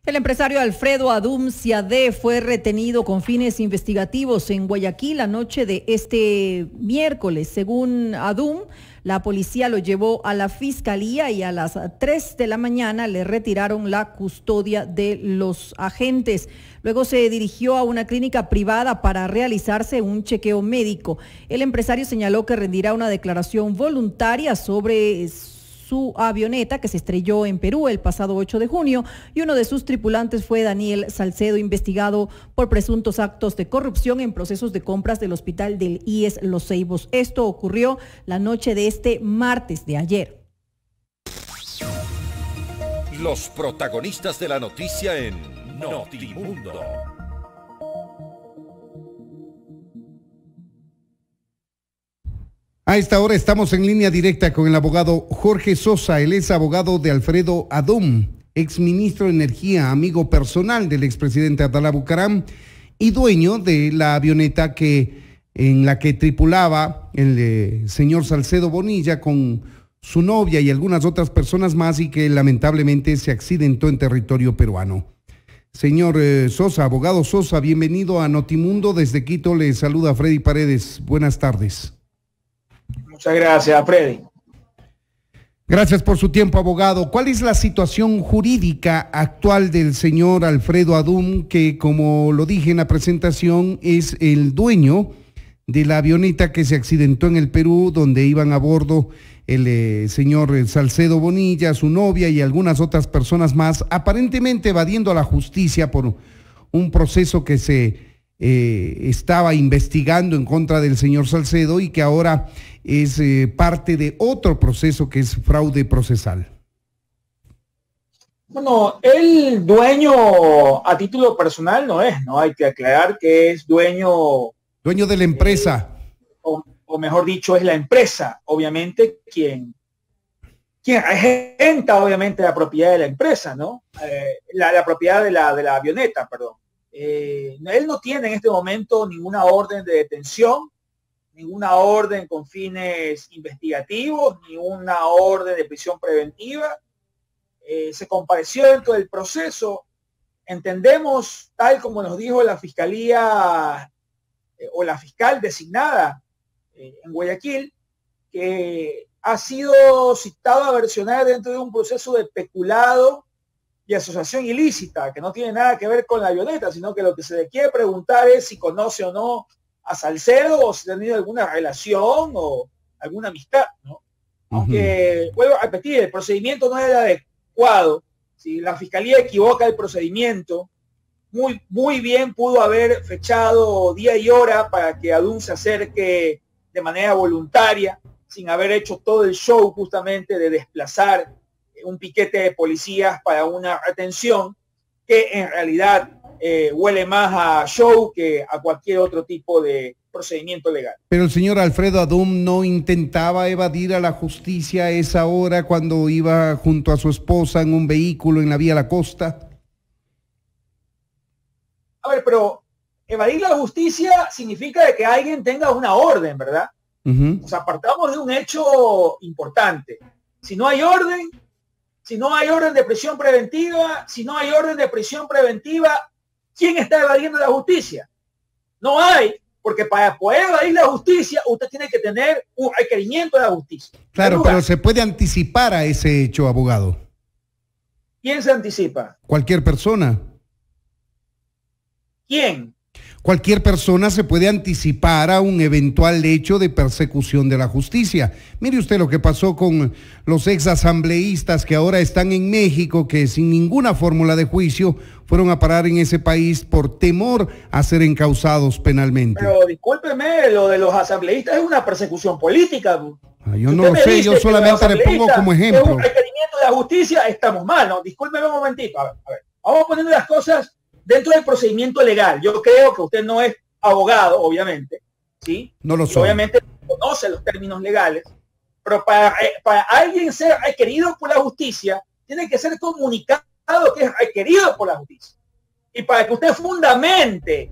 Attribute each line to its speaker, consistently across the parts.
Speaker 1: El empresario Alfredo Adum Siadé fue retenido con fines investigativos en Guayaquil la noche de este miércoles. Según Adum, la policía lo llevó a la fiscalía y a las 3 de la mañana le retiraron la custodia de los agentes. Luego se dirigió a una clínica privada para realizarse un chequeo médico. El empresario señaló que rendirá una declaración voluntaria sobre su avioneta que se estrelló en Perú el pasado 8 de junio y uno de sus tripulantes fue Daniel Salcedo, investigado por presuntos actos de corrupción en procesos de compras del hospital del IES Los Ceibos. Esto ocurrió la noche de este martes de ayer.
Speaker 2: Los protagonistas de la noticia en Notimundo.
Speaker 3: A esta hora estamos en línea directa con el abogado Jorge Sosa. Él es abogado de Alfredo Adum, exministro de Energía, amigo personal del expresidente Abdalá Bucaram y dueño de la avioneta en la que tripulaba el señor Salcedo Bonilla con su novia y algunas otras personas más y que lamentablemente se accidentó en territorio peruano. Señor Sosa, abogado Sosa, bienvenido a Notimundo. Desde Quito le saluda Freddy Paredes. Buenas tardes.
Speaker 4: Muchas gracias, Freddy.
Speaker 3: Gracias por su tiempo, abogado. ¿Cuál es la situación jurídica actual del señor Alfredo Adum, que, como lo dije en la presentación, es el dueño de la avioneta que se accidentó en el Perú, donde iban a bordo el señor Salcedo Bonilla, su novia y algunas otras personas más, aparentemente evadiendo a la justicia por un proceso que se estaba investigando en contra del señor Salcedo y que ahora es parte de otro proceso que es fraude procesal?
Speaker 4: Bueno, el dueño a título personal no es, ¿no? Hay que aclarar que es dueño
Speaker 3: de la empresa.
Speaker 4: O mejor dicho, es la empresa, obviamente, quien regenta, obviamente, la propiedad de la empresa, ¿no? La propiedad de la avioneta, perdón. Él no tiene en este momento ninguna orden de detención, ninguna orden con fines investigativos, ni una orden de prisión preventiva. Se compareció dentro del proceso. Entendemos, tal como nos dijo la fiscalía o la fiscal designada en Guayaquil, que ha sido citado a versionar dentro de un proceso de peculado y asociación ilícita, que no tiene nada que ver con la avioneta, sino que lo que se le quiere preguntar es si conoce o no a Salcedo, o si ha tenido alguna relación o alguna amistad, ¿no? Aunque, vuelvo a repetir, el procedimiento no era adecuado. Si la fiscalía equivoca el procedimiento, muy bien pudo haber fechado día y hora para que Adum se acerque de manera voluntaria, sin haber hecho todo el show justamente de desplazar un piquete de policías para una retención que en realidad huele más a show que a cualquier otro tipo de procedimiento legal.
Speaker 3: Pero el señor Alfredo Adum no intentaba evadir a la justicia a esa hora cuando iba junto a su esposa en un vehículo en la vía La Costa.
Speaker 4: A ver, pero evadir la justicia significa de que alguien tenga una orden, ¿verdad? O sea, partamos de un hecho importante. Si no hay orden de prisión preventiva, ¿quién está evadiendo la justicia? No hay, porque para poder evadir la justicia, usted tiene que tener un requerimiento de la justicia.
Speaker 3: Claro, pero se puede anticipar a ese hecho, abogado.
Speaker 4: ¿Quién se anticipa?
Speaker 3: Cualquier persona.
Speaker 4: ¿Quién?
Speaker 3: Cualquier persona se puede anticipar a un eventual hecho de persecución de la justicia. Mire usted lo que pasó con los exasambleístas que ahora están en México, que sin ninguna fórmula de juicio fueron a parar en ese país por temor a ser encausados penalmente.
Speaker 4: Pero discúlpeme, lo de los asambleístas es una persecución política.
Speaker 3: Yo no lo sé, yo solamente le pongo como ejemplo.
Speaker 4: Es un requerimiento de la justicia, estamos mal, ¿no? Discúlpeme un momentito. A ver, vamos poniendo las cosas dentro del procedimiento legal. Yo creo que usted no es abogado, obviamente, ¿sí?
Speaker 3: No lo soy.
Speaker 4: Obviamente conoce los términos legales, pero para alguien ser requerido por la justicia, tiene que ser comunicado que es requerido por la justicia. Y para que usted fundamente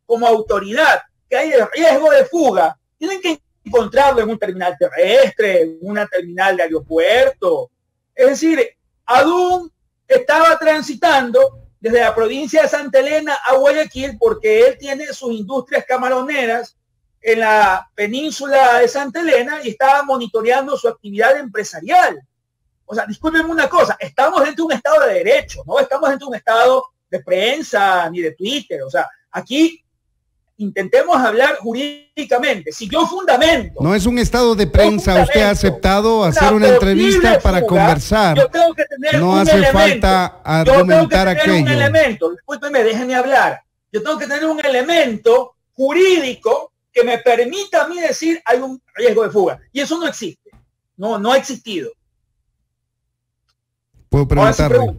Speaker 4: como autoridad que hay riesgo de fuga, tienen que encontrarlo en un terminal terrestre, en una terminal de aeropuerto. Es decir, Adum está transitando desde la provincia de Santa Elena a Guayaquil porque él tiene sus industrias camaroneras en la península de Santa Elena y estaba monitoreando su actividad empresarial. O sea, discúlpenme una cosa, estamos dentro de un estado de derecho, no estamos dentro de un estado de prensa ni de Twitter. O sea, aquí intentemos hablar jurídicamente. Si yo fundamento...
Speaker 3: No es un estado de prensa, usted ha aceptado hacer una entrevista para conversar.
Speaker 4: Yo tengo que tener
Speaker 3: no
Speaker 4: un
Speaker 3: hace
Speaker 4: elemento,
Speaker 3: falta argumentar aquello.
Speaker 4: Un elemento, discúlpeme, déjenme hablar. Yo tengo que tener un elemento jurídico que me permita a mí decir hay un riesgo de fuga. Y eso no existe. No ha existido.
Speaker 3: Puedo preguntarle.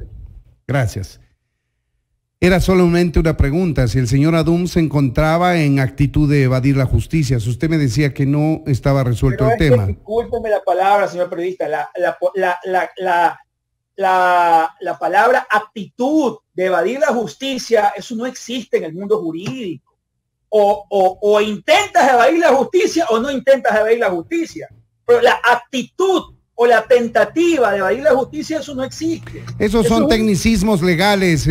Speaker 3: Gracias. Era solamente una pregunta, si el señor Adum se encontraba en actitud de evadir la justicia. Si usted me decía que no estaba resuelto el tema.
Speaker 4: Discúlpeme la palabra, señor periodista, la palabra actitud de evadir la justicia, eso no existe en el mundo jurídico. O intentas evadir la justicia o no intentas evadir la justicia. Pero la actitud o la tentativa de evadir la justicia, eso no existe.
Speaker 3: Esos son tecnicismos legales,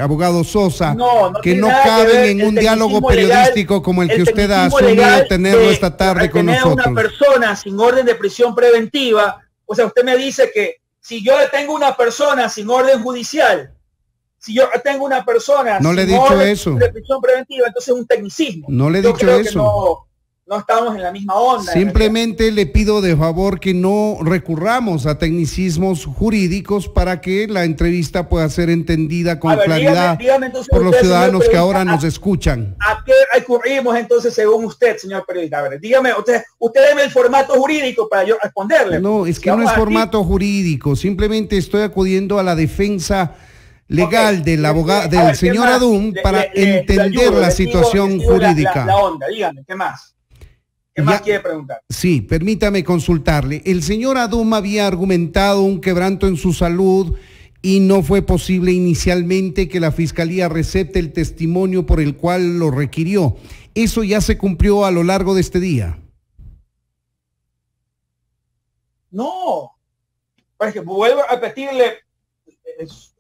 Speaker 3: abogado Sosa, que no
Speaker 4: que
Speaker 3: caben en un diálogo periodístico legal, como el que usted ha asumido tenerlo esta tarde con nosotros.
Speaker 4: A una persona sin orden de prisión preventiva, o sea, usted me dice que si yo detengo una persona sin orden judicial, si yo tengo una persona
Speaker 3: no
Speaker 4: sin
Speaker 3: le he dicho
Speaker 4: orden
Speaker 3: eso.
Speaker 4: de prisión preventiva, entonces es un tecnicismo.
Speaker 3: No le he dicho eso.
Speaker 4: No estamos en la misma onda.
Speaker 3: Simplemente le pido de favor que no recurramos a tecnicismos jurídicos para que la entrevista pueda ser entendida con claridad dígame por los ciudadanos que ahora nos escuchan.
Speaker 4: ¿A qué recurrimos entonces según usted, señor periodista? A ver, dígame, usted deme el formato jurídico para yo responderle.
Speaker 3: No, es que no es formato jurídico, simplemente estoy acudiendo a la defensa legal del abogado, del señor Adum para entender la situación jurídica.
Speaker 4: La onda, dígame, ¿qué más? ¿Qué más quiere preguntar?
Speaker 3: Sí, permítame consultarle. El señor Adum había argumentado un quebranto en su salud y no fue posible inicialmente que la fiscalía recepte el testimonio por el cual lo requirió. ¿Eso ya se cumplió a lo largo de este día?
Speaker 4: No. Porque vuelvo a repetirle,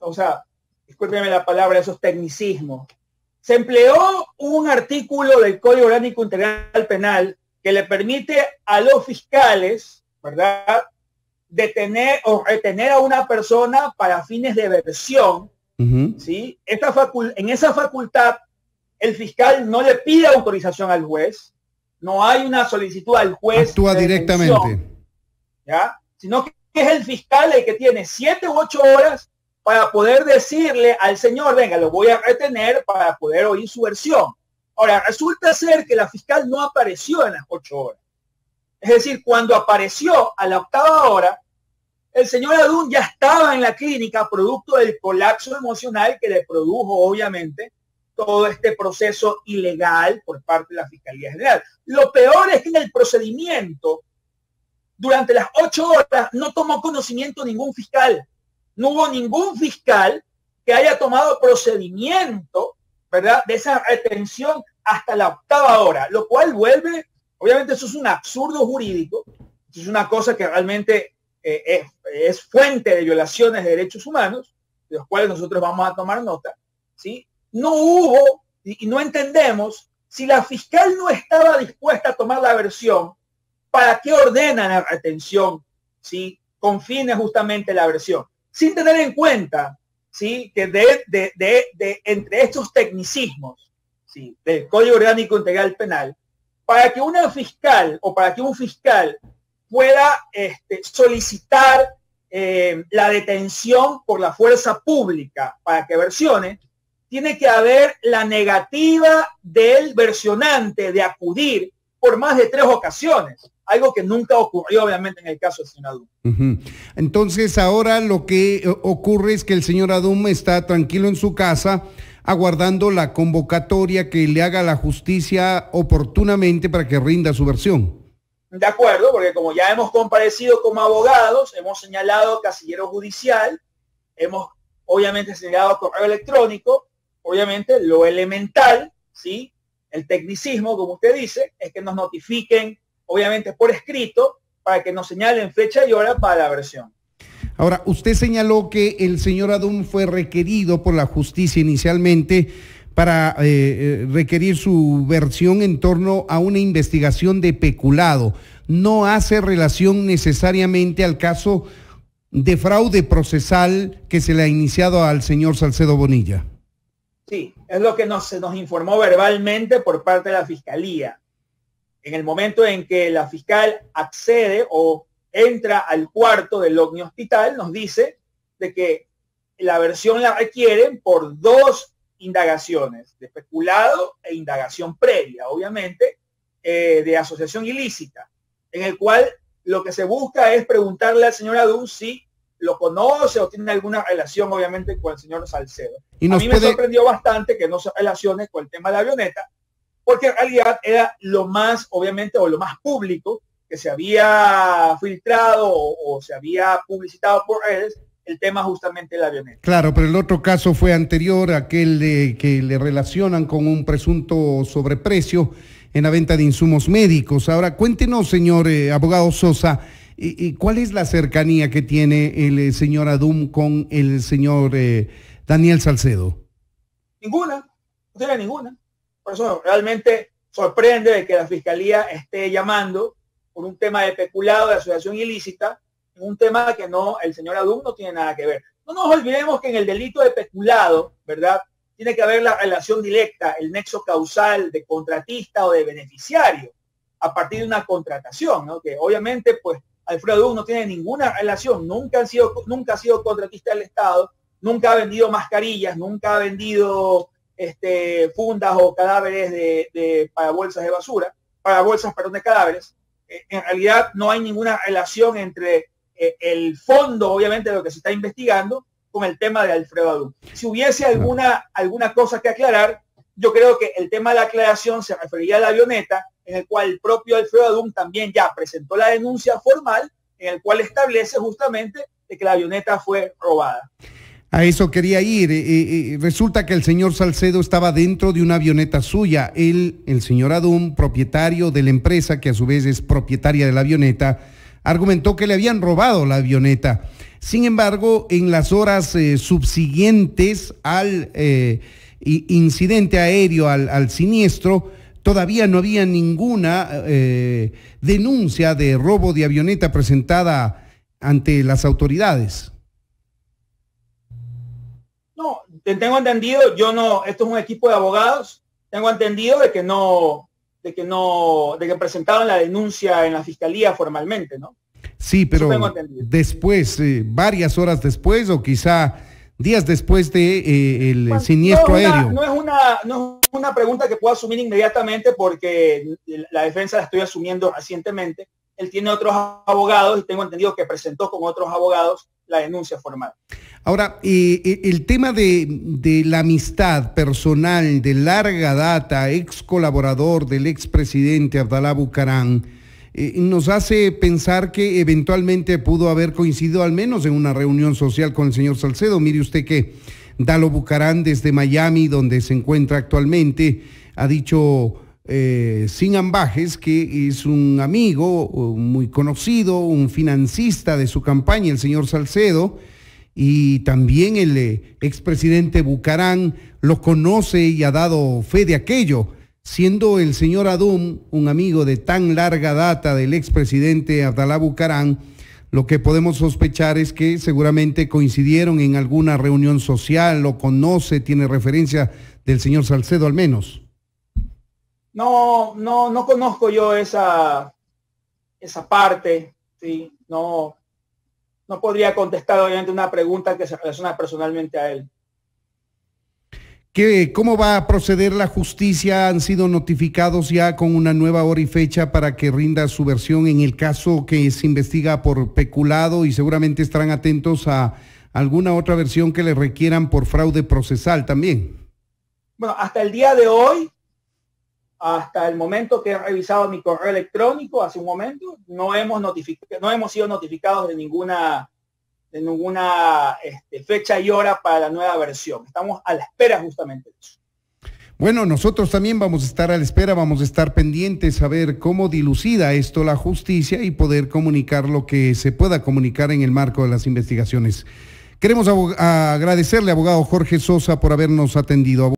Speaker 4: o sea, discúlpeme la palabra, esos tecnicismos. Se empleó un artículo del Código Orgánico Integral Penal que le permite a los fiscales, ¿verdad?, detener o retener a una persona para fines de versión, ¿sí? En esa facultad, el fiscal no le pide autorización al juez, no hay una solicitud al juez.
Speaker 3: Actúa directamente.
Speaker 4: ¿Ya? Sino que es el fiscal el que tiene 7 u 8 horas para poder decirle al señor, venga, lo voy a retener para poder oír su versión. Ahora, resulta ser que la fiscal no apareció en las 8 horas. Es decir, cuando apareció a la 8ª hora, el señor Adum ya estaba en la clínica producto del colapso emocional que le produjo, obviamente, todo este proceso ilegal por parte de la Fiscalía General. Lo peor es que en el procedimiento, durante las 8 horas, no tomó conocimiento ningún fiscal. No hubo ningún fiscal que haya tomado procedimiento, ¿verdad?, de esa retención hasta la 8ª hora, lo cual vuelve, obviamente eso es un absurdo jurídico, es una cosa que realmente es fuente de violaciones de derechos humanos, de los cuales nosotros vamos a tomar nota, ¿sí? No hubo, y no entendemos, si la fiscal no estaba dispuesta a tomar la versión, ¿para qué ordena la retención, ¿sí?, con fines justamente la versión? Sin tener en cuenta, ¿sí?, que entre estos tecnicismos, ¿sí?, del Código Orgánico Integral Penal, para que una fiscal o para que un fiscal pueda solicitar la detención por la fuerza pública para que versione, tiene que haber la negativa del versionante de acudir por más de 3 ocasiones. Algo que nunca ocurrió, obviamente, en el caso del señor Adum.
Speaker 3: Entonces, ahora lo que ocurre es que el señor Adum está tranquilo en su casa, aguardando la convocatoria que le haga la justicia oportunamente para que rinda su versión.
Speaker 4: De acuerdo, porque como ya hemos comparecido como abogados, hemos señalado casillero judicial, hemos obviamente señalado correo electrónico, obviamente lo elemental, ¿sí?, el tecnicismo, como usted dice, es que nos notifiquen obviamente por escrito, para que nos señalen fecha y hora para la versión.
Speaker 3: Ahora, usted señaló que el señor Adún fue requerido por la justicia inicialmente para requerir su versión en torno a una investigación de peculado. No hace relación necesariamente al caso de fraude procesal que se le ha iniciado al señor Salcedo Bonilla.
Speaker 4: Sí, es lo que se nos informó verbalmente por parte de la Fiscalía. En el momento en que la fiscal accede o entra al cuarto del Ogni Hospital, nos dice de que la versión la requieren por dos indagaciones, de peculado e indagación previa, obviamente, de asociación ilícita, en el cual lo que se busca es preguntarle al señor Adún si lo conoce o tiene alguna relación, obviamente, con el señor Salcedo. A mí me sorprendió bastante que no se relacione con el tema de la avioneta, porque en realidad era lo más, obviamente, o lo más público que se había filtrado o se había publicitado por redes, el tema justamente de la avioneta.
Speaker 3: Claro, pero el otro caso fue anterior, aquel que le relacionan con un presunto sobreprecio en la venta de insumos médicos. Ahora, cuéntenos, señor abogado Sosa, ¿cuál es la cercanía que tiene el señor Adún con el señor Daniel Salcedo?
Speaker 4: Ninguna, no tiene ninguna. Por eso realmente sorprende de que la Fiscalía esté llamando por un tema de peculado, de asociación ilícita, un tema que el señor Adún no tiene nada que ver. No nos olvidemos que en el delito de peculado, ¿verdad?, tiene que haber la relación directa, el nexo causal de contratista o de beneficiario a partir de una contratación, ¿no? Que obviamente, pues, Alfredo Adún no tiene ninguna relación, nunca ha sido contratista del Estado, nunca ha vendido mascarillas, nunca ha vendido fundas o cadáveres para bolsas de basura, para bolsas, perdón, de cadáveres. En realidad no hay ninguna relación entre el fondo, obviamente, de lo que se está investigando con el tema de Alfredo Adún. Si hubiese alguna cosa que aclarar, yo creo que el tema de la aclaración se refería a la avioneta, en el cual el propio Alfredo Adún también ya presentó la denuncia formal, en el cual establece justamente de que la avioneta fue robada.
Speaker 3: A eso quería ir. Resulta que el señor Salcedo estaba dentro de una avioneta suya. El señor Adún, propietario de la empresa, que a su vez es propietaria de la avioneta, argumentó que le habían robado la avioneta. Sin embargo, en las horas subsiguientes al incidente aéreo, al siniestro, todavía no había ninguna denuncia de robo de avioneta presentada ante las autoridades.
Speaker 4: No, tengo entendido, esto es un equipo de abogados, tengo entendido de que presentaron la denuncia en la fiscalía formalmente, ¿no?
Speaker 3: Sí, pero después, varias horas después o quizá días después de el siniestro aéreo.
Speaker 4: No es una pregunta que puedo asumir inmediatamente porque la defensa la estoy asumiendo recientemente. Él tiene otros abogados y tengo entendido que presentó con otros abogados la denuncia formal.
Speaker 3: Ahora, el tema de la amistad personal de larga data, ex colaborador del expresidente Abdalá Bucaram, nos hace pensar que eventualmente pudo haber coincidido al menos en una reunión social con el señor Salcedo. Mire usted que Dalo Bucaram desde Miami, donde se encuentra actualmente, ha dicho sin ambajes que es un amigo muy conocido, un financista de su campaña, el señor Salcedo, y también el expresidente Bucaram lo conoce y ha dado fe de aquello. Siendo el señor Adún un amigo de tan larga data del expresidente Abdalá Bucaram, lo que podemos sospechar es que seguramente coincidieron en alguna reunión social, lo conoce, tiene referencia del señor Salcedo al menos.
Speaker 4: No conozco yo esa parte, sí, no podría contestar obviamente una pregunta que se relaciona personalmente a él.
Speaker 3: ¿Cómo va a proceder la justicia? ¿Han sido notificados ya con una nueva hora y fecha para que rinda su versión en el caso que se investiga por peculado y seguramente estarán atentos a alguna otra versión que le requieran por fraude procesal también?
Speaker 4: Bueno, hasta el día de hoy, hasta el momento que he revisado mi correo electrónico, hace un momento, no hemos sido notificados de ninguna fecha y hora para la nueva versión. Estamos a la espera justamente de eso.
Speaker 3: Bueno, nosotros también vamos a estar a la espera, vamos a estar pendientes a ver cómo dilucida esto la justicia y poder comunicar lo que se pueda comunicar en el marco de las investigaciones. Queremos agradecerle, abogado Jorge Sosa, por habernos atendido.